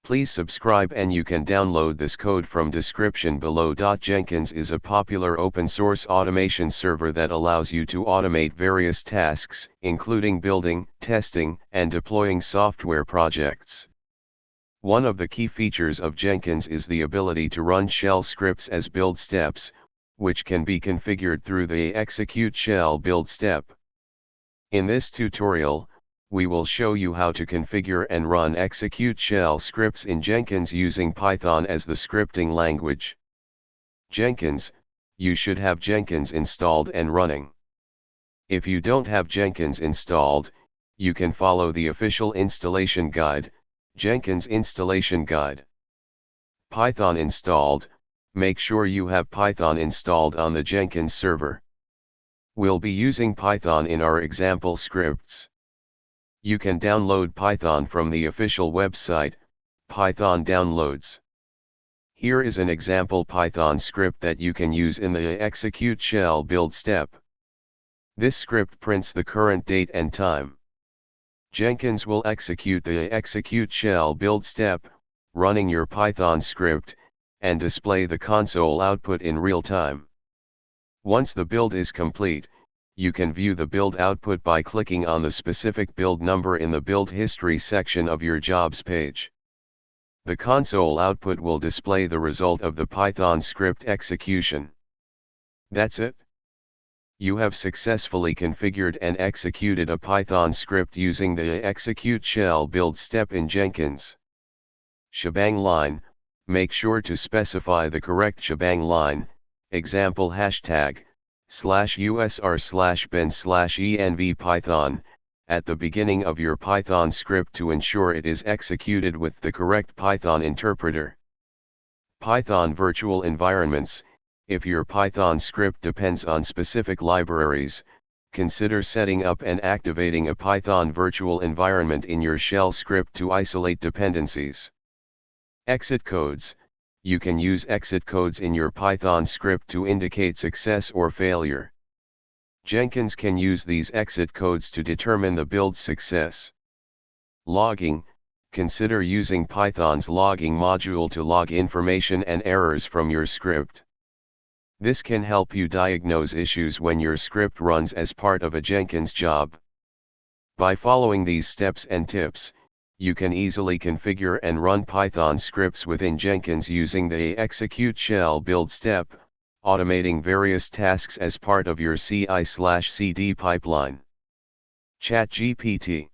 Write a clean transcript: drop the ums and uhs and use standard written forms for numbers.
Please subscribe and you can download this code from description below. Jenkins is a popular open source automation server that allows you to automate various tasks, including building, testing, and deploying software projects. One of the key features of Jenkins is the ability to run shell scripts as build steps, which can be configured through the execute shell build step. In this tutorial, we will show you how to configure and run execute shell scripts in Jenkins using Python as the scripting language. Jenkins, you should have Jenkins installed and running. If you don't have Jenkins installed, you can follow the official installation guide, Jenkins Installation Guide. Python installed, make sure you have Python installed on the Jenkins server. We'll be using Python in our example scripts. You can download Python from the official website, Python Downloads. Here is an example Python script that you can use in the execute shell build step. This script prints the current date and time. Jenkins will execute the execute shell build step, running your Python script, and display the console output in real time. Once the build is complete, you can view the build output by clicking on the specific build number in the build history section of your jobs page. The console output will display the result of the Python script execution. That's it. You have successfully configured and executed a Python script using the execute shell build step in Jenkins. Shebang line, make sure to specify the correct shebang line, example hashtag, /usr/ben/env python, at the beginning of your Python script to ensure it is executed with the correct Python interpreter. Python virtual environments, if your Python script depends on specific libraries, consider setting up and activating a Python virtual environment in your shell script to isolate dependencies. Exit codes. You can use exit codes in your Python script to indicate success or failure. Jenkins can use these exit codes to determine the build's success. Logging. Consider using Python's logging module to log information and errors from your script. This can help you diagnose issues when your script runs as part of a Jenkins job. By following these steps and tips, you can easily configure and run Python scripts within Jenkins using the execute shell build step, automating various tasks as part of your CI/CD pipeline. ChatGPT.